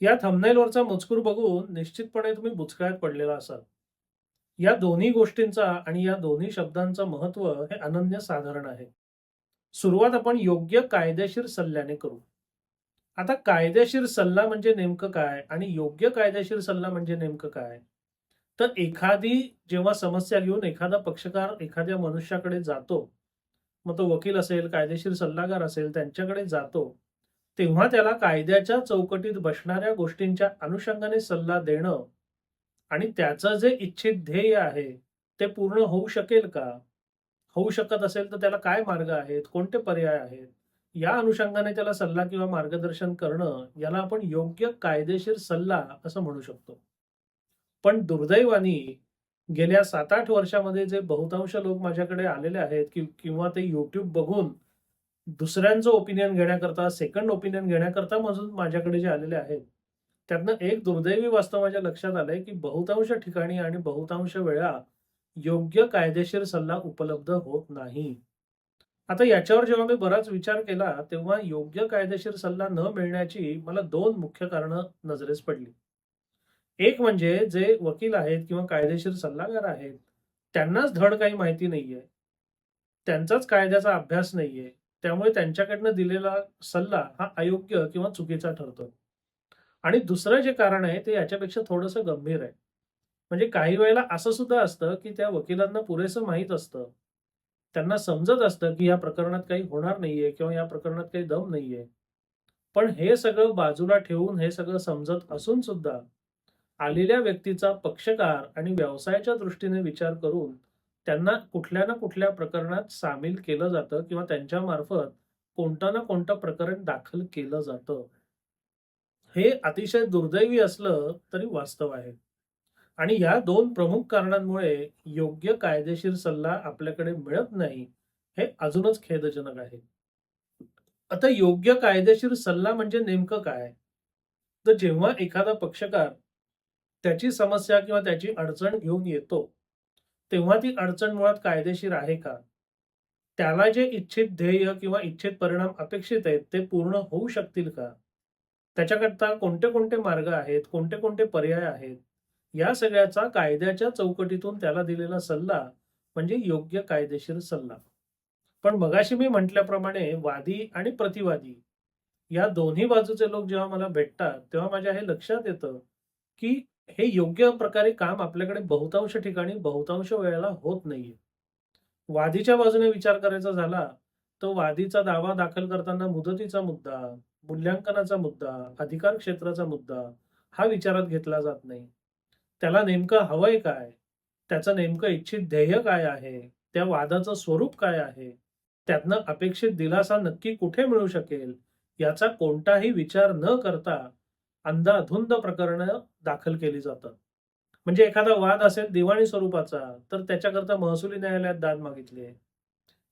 या थंबनेलवरचा मजकूर बघून निश्चितपणे तुम्ही बुचकळ्यात पडलेला असाल. या दोन्ही गोष्टींचा आणि या दोन्ही शब्दांचं महत्त्व हे अनन्यसाधारण आहे. सुरुवात आपण योग्य कायदेशीर सल्ल्याने करू. आता कायदेशीर सल्ला म्हणजे नेमकं काय आणि योग्य कायदेशीर सल्ला म्हणजे नेमकं काय? तर एखादी जेव्हा समस्या घेऊन एखादा पक्षकार एखाद्या मनुष्याकडे जातो, मग तो वकील असेल, कायदेशीर सल्लागार असेल त्यांच्याकडे जातो, तेव्हा त्याला कायद्याच्या चौकटीत बसणाऱ्या गोष्टींच्या अनुषंगाने सल्ला देणं आणि त्याचं जे इच्छित ध्येय आहे, ते पूर्ण होऊ शकेल का? होऊ शकत असेल तर त्याला काय मार्ग आहेत? कोणते पर्याय आहेत? या अनुषंगाने त्याला सल्ला किंवा मार्गदर्शन करणं, याला आपण योग्य कायदेशीर सल्ला असं म्हणू शकतो. पण दुर्दैवाने गेल्या 7-8 वर्षामध्ये जे बहुतांश लोक माझ्याकडे आलेले आहेत किंवा ते YouTube बघून दुसऱ्यांचं ओपिनियन घेण्याकरता, सेकंड ओपिनियन घेण्याकरता माझ्याकडे जे आलेले आहेत, त्यातनं एक दुर्दैवी वास्तव माझ्या लक्षात आलंय, की बहुतांश ठिकाणी आणि बहुतांश वेळा योग्य कायदेशीर सल्ला उपलब्ध होत नाही. आता याच्यावर जेव्हा मी बराच विचार केला, तेव्हा योग्य कायदेशीर सल्ला न मिळण्याची मला 2 मुख्य कारणं नजरेस पडली. एक म्हणजे जे वकील आहेत किंवा कायदेशीर सल्लागार आहेत, त्यांनाच धड काही माहिती नाहीये. त्यांचाच कायद्याचा अभ्यास नाहीये. त्यामुळे त्यांच्याकडनं दिलेला सल्ला हा अयोग्य किंवा चुकीचा ठरतो. आणि दुसरं जे कारण आहे ते याच्यापेक्षा थोडंसं गंभीर आहे. म्हणजे काही वेळेला असं सुद्धा असतं, की त्या वकिलांना पुरेसं माहीत असतं. त्यांना समजत असतं, की या प्रकरणात काही होणार नाहीये किंवा या प्रकरणात काही दम नाहीये. पण हे सगळं बाजूला ठेवून हे सगळं समजत असून सुद्धा आलेल्या व्यक्तीचा पक्षकार आणि व्यवसायाच्या दृष्टीने विचार करून त्यांना कुठल्या ना कुठल्या प्रकरणात सामील केलं जातं किंवा त्यांच्यामार्फत कोणतं ना कोणतं प्रकरण दाखल केलं जातं. हे अतिशय दुर्दैवी असलं तरी वास्तव आहे. आणि या 2 प्रमुख कारणांमुळे योग्य कायदेशीर सल्ला आपल्याकडे मिळत नाही, हे अजूनच खेदजनक आहे. आता योग्य कायदेशीर सल्ला म्हणजे नेमकं काय? तर जेव्हा एखादा पक्षकार त्याची समस्या किंवा त्याची अडचण घेऊन येतो, तेव्हा ती अडचण मुळात कायदेशीर आहे का? त्याला जे इच्छित ध्येय किंवा इच्छित परिणाम अपेक्षित आहेत, ते पूर्ण होऊ शकतील का? त्याच्याकरता कोणते-कोणते मार्ग आहेत, कोणते-कोणते पर्याय आहेत? या सगळ्याचा कायद्याच्या चौकटीतून त्याला दिलेला सल्ला म्हणजे योग्य कायदेशीर सल्ला. पण मगाशी मी म्हटल्याप्रमाणे वादी आणि प्रतिवादी या दोन्ही बाजूचे लोक जेव्हा मला भेटतात, तेव्हा माझ्या हे लक्षात येतं, की हे योग्य प्रकारे काम आपल्याकडे बहुतांश ठिकाणी बहुतांश वेळेला होत नाहीये. वादीच्या बाजूने विचार करायचा झाला, तर वादीचा दावा दाखल करताना मुदतीचा मुद्दा, मूल्यांकनाचा मुद्दा, अधिकार क्षेत्राचा मुद्दा हा विचारात घेतला जात नाही. त्याला नेमकं हवंय काय? त्याचं नेमकं इच्छित ध्येय काय आहे? त्या वादाचं स्वरूप काय आहे? त्यातनं अपेक्षित दिलासा नक्की कुठे मिळू शकेल? याचा कोणताही विचार न करता अंधाधुंद प्रकरणं दाखल केली जातात. म्हणजे एखादा वाद असेल दिवाणी स्वरूपाचा, तर त्याच्याकरता महसुली न्यायालयात दाद मागितली आहे.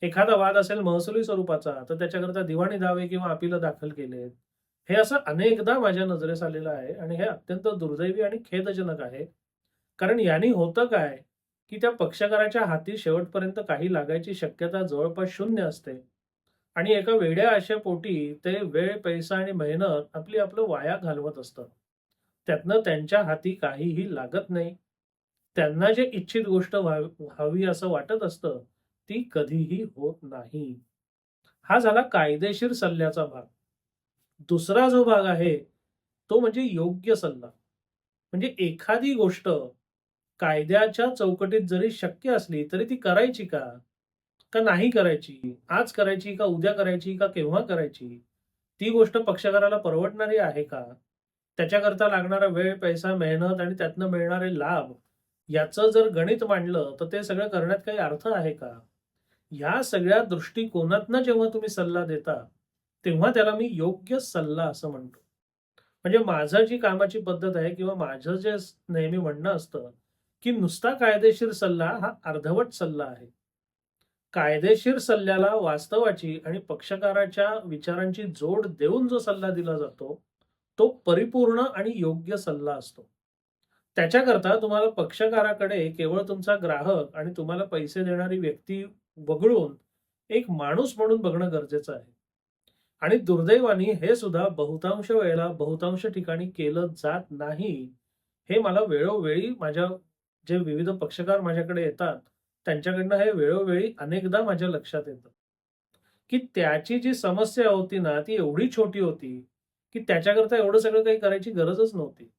एखादा वाद असेल महसुली स्वरूपाचा, तर त्याच्याकरता दिवाणी दावे किंवा अपील दाखल केलेत. हे असं अनेकदा माझ्या नजरेस आलेलं आहे आणि हे अत्यंत दुर्दैवी आणि खेदजनक आहे. कारण याने होतं काय, की त्या पक्षकाराच्या हाती शेवटपर्यंत काही लागायची शक्यता जवळपास शून्य असते आणि एका वेड्या आशेपोटी ते वेळ, पैसा आणि मेहनत आपलं वाया घालवत असतात. त्यातनं त्यांच्या हाती काहीही लागत नाही. त्यांना जे इच्छित गोष्ट हवी असं वाटत असतं, ती कधीही होत नाही. हा झाला कायदेशीर सल्ल्याचा भाग. दुसरा जो भाग आहे, तो म्हणजे योग्य सल्ला. म्हणजे एखादी गोष्ट कायद्याच्या चौकटीत जरी शक्य असली, तरी ती करायची का? का नाही करायची? आज करायची का उद्या करायची का केव्हा करायची? ती गोष्ट पक्षकाराला परवडणारी आहे का? त्याच्याकरता लागणारा वेळ, पैसा, मेहनत आणि त्यातनं मिळणारे लाभ याचं जर गणित मांडलं, तर ते सगळं करण्यात काही अर्थ आहे का? ह्या सगळ्या दृष्टिकोनातनं जेव्हा तुम्ही सल्ला देता, तेव्हा त्याला मी योग्य सल्ला असं म्हणतो. म्हणजे माझं जी कामाची पद्धत आहे किंवा माझं जे नेहमी म्हणणं असतं, की नुसता कायदेशीर सल्ला हा अर्धवट सल्ला आहे. कायदेशीर सल्ल्याला वास्तवाची आणि पक्षकाराच्या विचारांची जोड देऊन जो सल्ला दिला जातो, तो परिपूर्ण आणि योग्य सल्ला असतो. त्याच्याकरता तुम्हाला पक्षकाराकडे केवळ तुमचा ग्राहक आणि तुम्हाला पैसे देणारी व्यक्ती वगळून एक माणूस म्हणून बघणं गरजेचं आहे. आणि दुर्दैवाने हे सुद्धा बहुतांश वेळेला बहुतांश ठिकाणी केलं जात नाही. हे मला वेळोवेळी माझ्या जे विविध पक्षकार माझ्याकडे येतात, त्यांच्याकडनं हे वेळोवेळी अनेकदा माझ्या लक्षात येतं, की त्याची जी समस्या होती ना, ती एवढी छोटी होती, की त्याच्याकरता एवढं सगळं काही करायची गरजच नव्हती.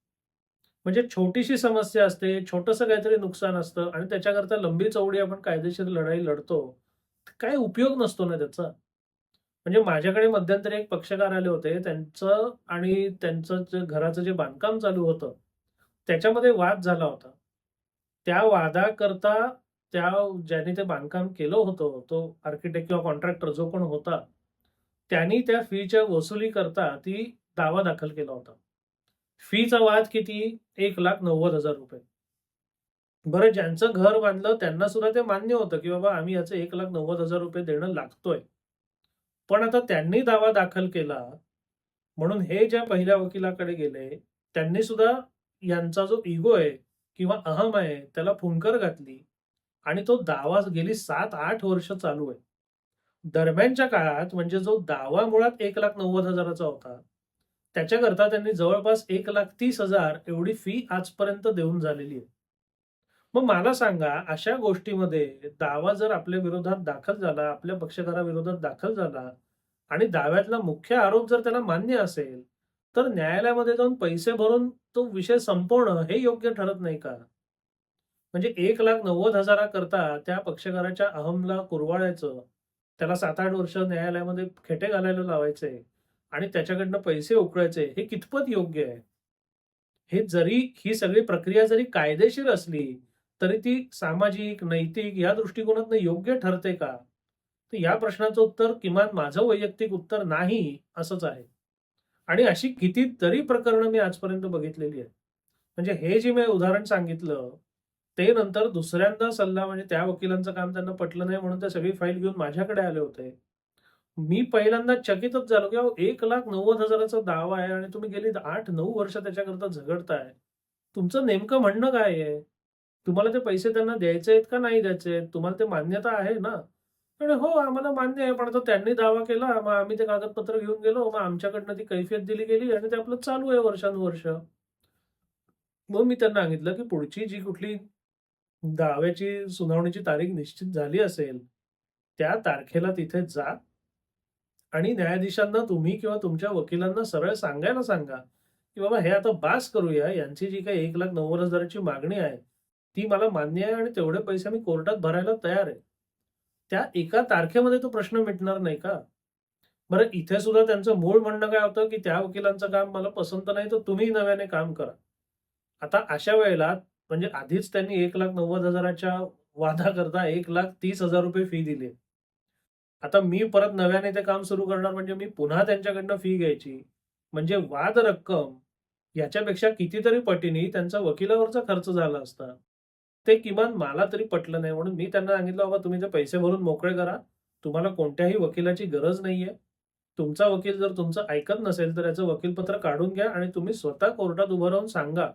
म्हणजे छोटीशी समस्या असते, छोटंसं काहीतरी नुकसान असतं आणि त्याच्याकरता लंबी-चौडी आपण कायदेशीर लढाई लढतो. काही उपयोग नसतो ना त्याचा. म्हणजे माझ्याकडे मध्यंतरी एक पक्षकार आले होते. त्यांचं आणि त्यांचं जे घराचं जे बांधकाम चालू होतं, त्याच्यामध्ये वाद झाला होता. त्या वादाकरता त्या ज्याने ते बांधकाम केलं होतं, तो आर्किटेक्ट किंवा कॉन्ट्रॅक्टर जो पण होता, त्यांनी त्या फीच्या वसुलीकरता ती दावा दाखल केला होता. फीचा वाद किती? ₹1,90,000. बरं ज्यांचं घर बांधलं त्यांना सुद्धा ते मान्य होतं, की बाबा आम्ही याचे ₹1,90,000 देणं लागतोय. पण आता त्यांनी दावा दाखल केला म्हणून हे ज्या पहिल्या वकिलाकडे गेले, त्यांनी सुद्धा यांचा जो इगो आहे किंवा अहम आहे त्याला फुंकर घातली आणि तो दावा गेली 7-8 वर्ष चालू आहे. दरम्यानच्या काळात म्हणजे जो दावा मुळात 1,90,000 चा होता, त्याच्याकरता त्यांनी जवळपास 1,30,000 एवढी फी आजपर्यंत देऊन झालेली आहे. मग मला सांगा, अशा गोष्टीमध्ये दावा जर आपल्या विरोधात दाखल झाला, आपल्या पक्षकाराविरोधात दाखल झाला आणि दाव्यातला मुख्य आरोप जर त्याला मान्य असेल, तर न्यायालयामध्ये जाऊन पैसे भरून तो विषय संपवणं हे योग्य ठरत नाही का? म्हणजे 1,90,000 करता त्या पक्षकाराच्या अहमला कुरवाळायचं, त्याला 7-8 वर्ष न्यायालयामध्ये खेटे घालायला लावायचे आणि त्याच्याकडनं पैसे उकळायचे, हे कितपत योग्य आहे? हे जरी ही सगळी प्रक्रिया जरी कायदेशीर असली, तरी ती सामाजिक, नैतिक या दृष्टिकोनातनं योग्य ठरते का? तर या प्रश्नाचं उत्तर किमान माझं वैयक्तिक उत्तर नाही असंच आहे. आणि अशी कितीतरी प्रकरणं मी आजपर्यंत बघितलेली आहेत. म्हणजे हे जे मी उदाहरण सांगितलं, ते नंतर दुसऱ्यांदा सल्ला म्हणजे त्या वकिलांचं काम त्यांना पटलं नाही म्हणून ते सगळी फाईल घेऊन माझ्याकडे आले होते. मी पहिल्यांदा चकितच झालो, की अहो 1,90,000 चा दावा आहे आणि तुम्ही गेली 8-9 वर्ष त्याच्याकरता झगडताय. तुमचं नेमकं म्हणणं काय आहे? तुम्हाला ते पैसे त्यांना द्यायचे आहेत का नाही द्यायचे आहेत? तुम्हाला ते मान्यता आहे ना? म्हणे, "हो, आम्हाला मान्य आहे." पण आता त्यांनी दावा केला, मग आम्ही ते कागदपत्र घेऊन गेलो. मग आमच्याकडनं ती कैफियत दिली गेली आणि ते आपलं चालू आहे वर्षानुवर्ष. मग मी त्यांना सांगितलं, की पुढची जी कुठली दाव्याची सुनावणीची तारीख निश्चित झाली असेल, त्या तारखेला तिथे जा आणि न्यायाधीशांना तुम्ही किंवा तुमच्या वकिलांना सरळ सांगायला सांगा, की बाबा हे आता बास करूया. यांची जी काही 1,90,000 ची मागणी आहे, ती मला मान्य आहे आणि तेवढे पैसे मी कोर्टात भरायला तयार आहे. त्या एका तारखेमध्ये तो प्रश्न मिटणार नाही का? बरं इथे सुद्धा त्यांचं मूळ म्हणणं काय होतं, की त्या वकिलांचं काम मला पसंत नाही, तर तुम्ही नव्याने काम करा. आता अशा वेळेला म्हणजे आधीच त्यांनी 1,90,000 च्या वादाकरता ₹1,30,000 फी दिली. आता मी परत नव्याने ते काम सुरू करणार म्हणजे मी पुन्हा त्यांच्याकडनं फी घ्यायची. म्हणजे वाद रक्कम याच्यापेक्षा कितीतरी पटीने त्यांचा वकिलावरचा खर्च झाला असता. ते किमान मला तरी पटलं नाही म्हणून मी त्यांना सांगितलं, "बाबा तुम्ही ते पैसे भरून मोकळे करा. तुम्हाला कोणत्याही वकिलाची गरज नाहीये. तुमचा वकील जर तुमचं ऐकत नसेल, तर याचं वकीलपत्र काढून घ्या आणि तुम्ही स्वतः कोर्टात उभं राहून सांगा,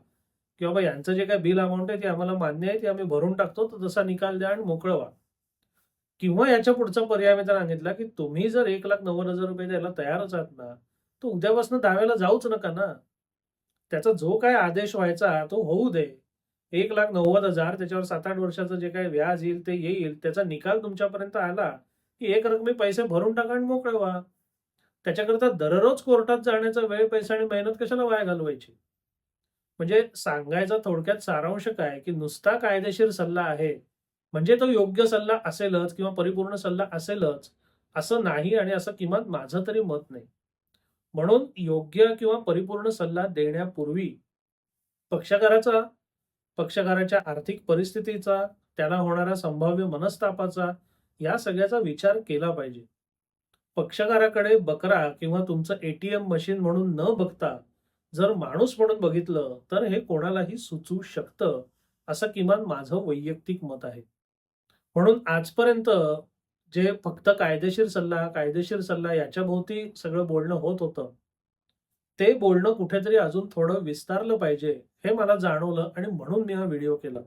की बाबा यांचं जे काही बिल अमाउंट आहे, ती आम्हाला मान्य आहे, ती आम्ही भरून टाकतो. तर तसा निकाल द्या आणि मोकळं व्हा." किंवा याच्या पुढचा पर्याय मी त्यांना सांगितला, की तुम्ही जर ₹1,90,000 द्यायला तयारच आहात ना, तर उद्यापासून दाव्याला जाऊच नका ना. त्याचा जो काही आदेश व्हायचा तो होऊ दे. 1,90,000 त्याच्यावर 7-8 वर्षाचं जे काही व्याज येईल ते येईल. त्याचा निकाल तुमच्यापर्यंत आला, की एकरकमी पैसे भरून टाका आणि मोकळे व्हा. त्याच्याकरता दररोज कोर्टात जाण्याचा वेळ, पैसा आणि मेहनत कशाला वाया घालवायची? म्हणजे सांगायचा थोडक्यात सारांश काय, की नुसता कायदेशीर सल्ला आहे, म्हणजे तो योग्य सल्ला असेलच किंवा परिपूर्ण सल्ला असेलच, असं नाही आणि असं किमान माझं तरी मत नाही. म्हणून योग्य किंवा परिपूर्ण सल्ला देण्यापूर्वी पक्षकाराचा, पक्षकाराच्या आर्थिक परिस्थितीचा, त्याला होणाऱ्या संभाव्य मनस्तापाचा, या सगळ्याचा विचार केला पाहिजे. पक्षकाराकडे बकरा किंवा तुमचं एटीएम मशीन म्हणून न बघता जर माणूस म्हणून बघितलं, तर हे कोणालाही सुचू शकतं, असं किमान माझं वैयक्तिक मत आहे. म्हणून आजपर्यंत जे फक्त कायदेशीर सल्ला याच्याभोवती सगळं बोलणं होत होतं. ते बोलणं कुठेतरी अजून थोडं विस्तारलं पाहिजे, हे मला जाणवलं आणि म्हणून मी हा व्हिडिओ केला.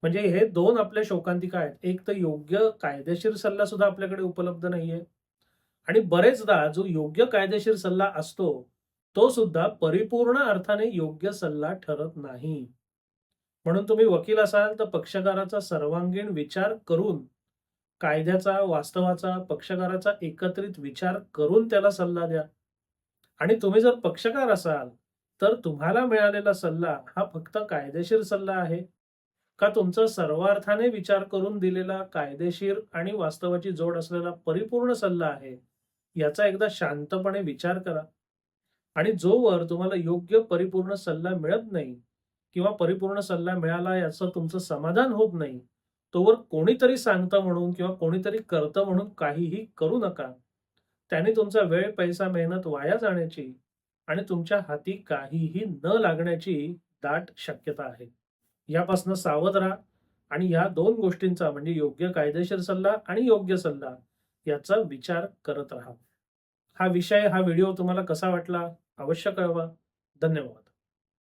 म्हणजे हे 2 आपल्या शोकांतिका आहेत. एक तर योग्य कायदेशीर सल्ला सुद्धा आपल्याकडे उपलब्ध नाहीये आणि बरेचदा जो योग्य कायदेशीर सल्ला असतो, तो सुद्धा परिपूर्ण अर्थाने योग्य सल्ला ठरत नाही. म्हणून तुम्ही वकील असाल तर पक्षकाराचा सर्वांगीण विचार करून, कायद्याचा, वास्तवाचा, पक्षकाराचा एकत्रित विचार करून त्याला सल्ला द्या. आणि तुम्ही जर पक्षकार असाल, तर तुम्हाला मिळालेला सल्ला हा फक्त कायदेशीर सल्ला आहे, का तुमचा सर्वार्थाने विचार करून दिलेला कायदेशीर आणि वास्तवाची जोड असलेला परिपूर्ण सल्ला आहे, याचा एकदा शांतपणे विचार करा. आणि जोवर तुम्हाला योग्य परिपूर्ण सल्ला मिळत नाही किंवा परिपूर्ण सल्ला मिळाला याचं तुमचं समाधान होत नाही, तोवर कोणीतरी सांगतं म्हणून किंवा कोणीतरी करतं म्हणून काहीही करू नका. त्याने तुमचा वेळ, पैसा, मेहनत वाया जाण्याची आणि तुमच्या हाती काहीही न लागण्याची दाट शक्यता आहे. यापासून सावध राहा आणि ह्या 2 गोष्टींचा म्हणजे योग्य कायदेशीर सल्ला आणि योग्य सल्ला याचा विचार करत राहा. हा विषय, हा व्हिडिओ तुम्हाला कसा वाटला? अवश्य कळवा. धन्यवाद.